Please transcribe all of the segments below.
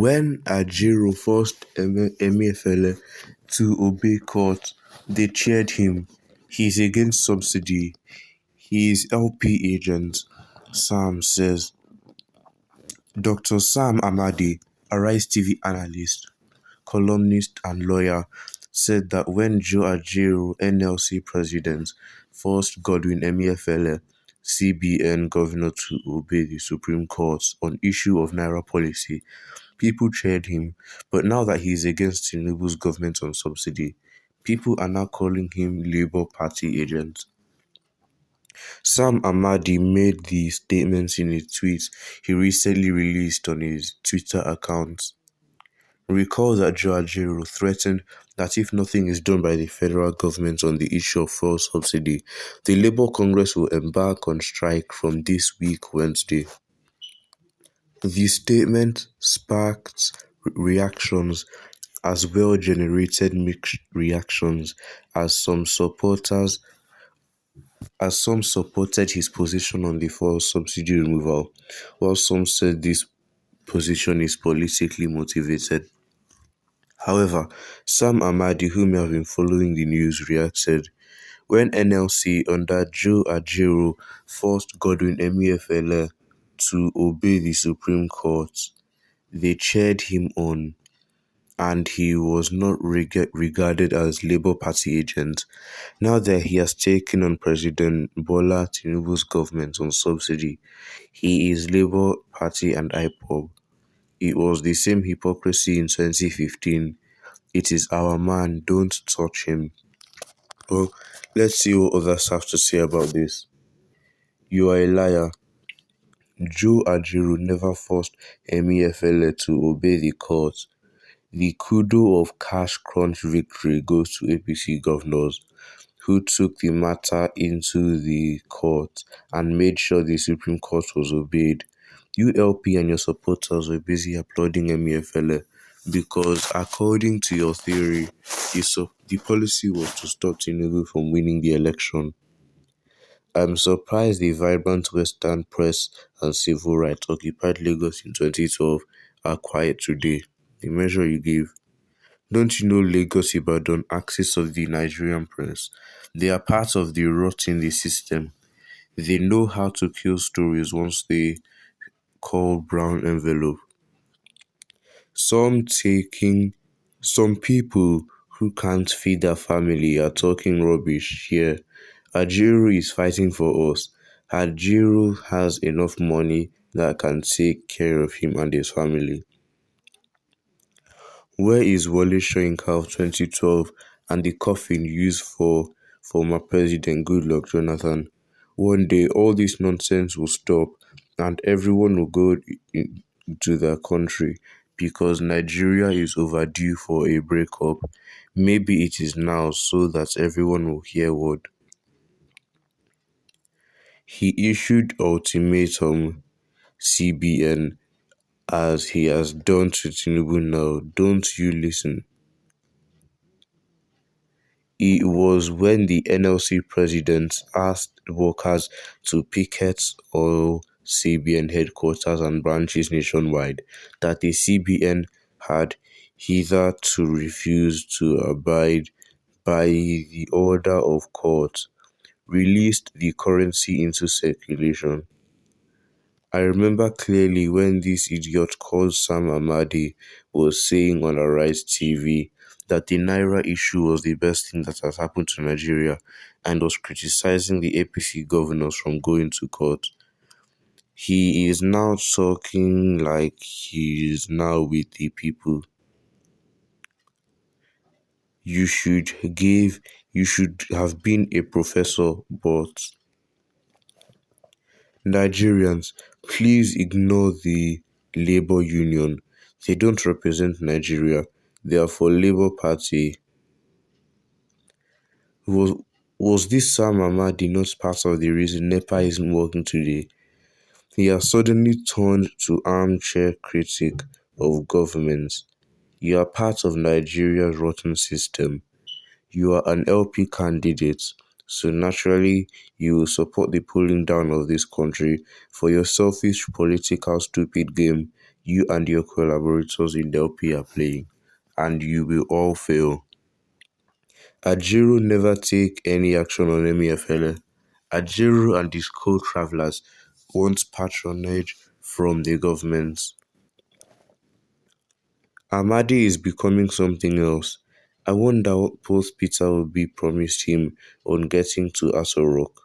When Ajaero forced Emefiele to obey court, they cheered him. He's against subsidy. His LP agent, Sam, says. Dr. Sam Amadi, a Rice TV analyst, columnist and lawyer, said that when Joe Ajaero, NLC president, forced Godwin Emefiele, CBN governor, to obey the Supreme Court on issue of Naira policy, people cheered him. But now that he is against Tinubu's government on subsidy, people are now calling him Labour Party agent. Sam Amadi made the statements in a tweet he recently released on his Twitter account. Recall that Joe Ajaero threatened that if nothing is done by the federal government on the issue of fuel subsidy, the Labour Congress will embark on strike from this week Wednesday. The statement sparked reactions as well generated mixed reactions as some supported his position on the fuel subsidy removal, while some said this position is politically motivated. However, Sam Amadi, who may have been following the news, reacted. When NLC under Joe Ajaero forced Godwin Emefiele to obey the Supreme Court, they cheered him on, and he was not regarded as Labour Party agent. Now that he has taken on President Bola Tinubu's government on subsidy, he is Labour Party and IPOB. It was the same hypocrisy in 2015. It is our man, don't touch him. Well, let's see what others have to say about this. You are a liar. Joe Ajaero never forced Emefiele to obey the court. The kudo of cash crunch victory goes to APC governors who took the matter into the court and made sure the Supreme Court was obeyed. ULP and your supporters were busy applauding Emefiele because, according to your theory, the policy was to stop Tinubu from winning the election. I'm surprised the vibrant Western press and civil rights occupied Lagos in 2012 are quiet today. The measure you give. Don't you know Lagos Ibadan axis of the Nigerian press? They are part of the rot in the system. They know how to kill stories once they call brown envelope. Some people who can't feed their family are talking rubbish here. Ajaero is fighting for us. Ajaero has enough money that can take care of him and his family. Where is Wole Soyinka of 2012 and the coffin used for former President Goodluck Jonathan? One day all this nonsense will stop and everyone will go into their country because Nigeria is overdue for a breakup. Maybe it is now so that everyone will hear word. He issued ultimatum CBN as he has done to Tinubu now. Don't you listen. It was when the NLC president asked workers to picket all CBN headquarters and branches nationwide that the CBN had hitherto refused to abide by the order of court, released the currency into circulation. I remember clearly when this idiot called Sam Amadi was saying on Arise TV that the Naira issue was the best thing that has happened to Nigeria and was criticizing the APC governors from going to court. He is now talking like he is now with the people. You should have been a professor, but Nigerians, please ignore the Labour Union. They don't represent Nigeria. They are for Labour Party. Was this Sam Amadi not part of the reason NEPA isn't working today? He has suddenly turned to armchair critic of government. You are part of Nigeria's rotten system. You are an LP candidate, so naturally you will support the pulling down of this country for your selfish political stupid game. you and your collaborators in the LP are playing, and you will all fail. Ajero never take any action on Emefiele. Ajero and his co-travelers want patronage from the government. Amadi is becoming something else. I wonder what both Peter Obi promised him on getting to Aso Rock.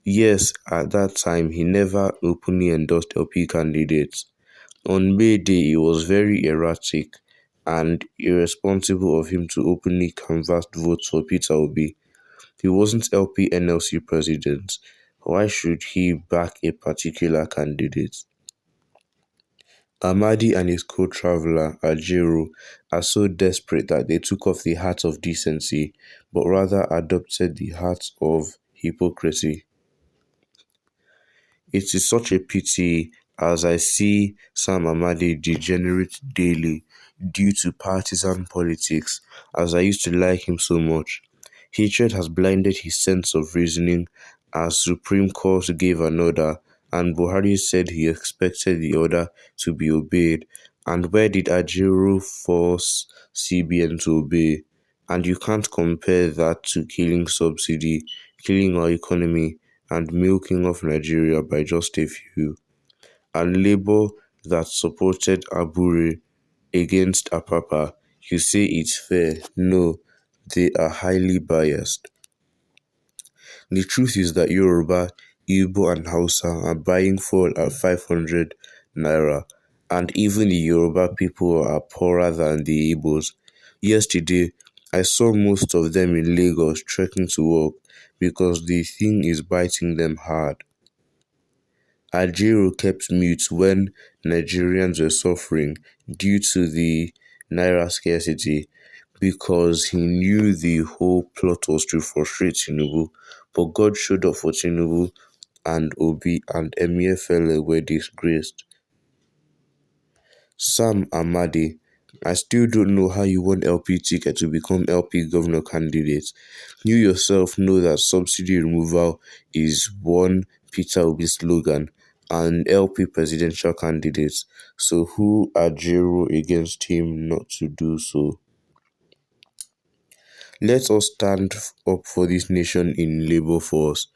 Yes, at that time he never openly endorsed LP candidates. On May Day it was very erratic and irresponsible of him to openly canvass votes for Peter Obi. He wasn't LP NLC president. Why should he back a particular candidate? Amadi and his co-traveller, Ajero, are so desperate that they took off the hat of decency, but rather adopted the hat of hypocrisy. It is such a pity as I see Sam Amadi degenerate daily due to partisan politics, as I used to like him so much. Hatred has blinded his sense of reasoning as Supreme Court gave an order and Buhari said he expected the order to be obeyed. And where did Ajero force CBN to obey? And you can't compare that to killing subsidy, killing our economy, and milking off Nigeria by just a few. And Labour that supported Abure against Apapa, you say it's fair. No, they are highly biased. The truth is that Yoruba, Igbo and Hausa are buying fuel at 500 naira, and even the Yoruba people are poorer than the Igbos. Yesterday, I saw most of them in Lagos trekking to work because the thing is biting them hard. Ajero kept mute when Nigerians were suffering due to the naira scarcity because he knew the whole plot was to frustrate Tinubu, but God showed up for Tinubu and Obi and Emefiele were disgraced. Sam Amadi, I still don't know how you want LP ticket to become LP governor candidate. You yourself know that subsidy removal is one Peter Obi slogan and LP presidential candidate. So who are Jero against him not to do so? Let us stand up for this nation in labor force.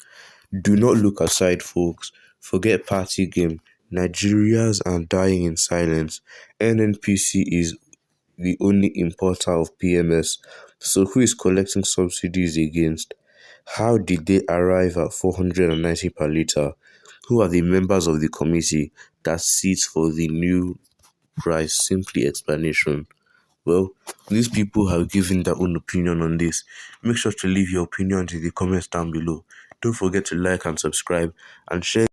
Do not look aside, folks. Forget party game. Nigerians are dying in silence. NNPC is the only importer of PMS. So who is collecting subsidies against? How did they arrive at 490 per litre? Who are the members of the committee that sits for the new price? Simply explanation. Well, these people have given their own opinion on this. Make sure to leave your opinions in the comments down below. Don't forget to like and subscribe and share.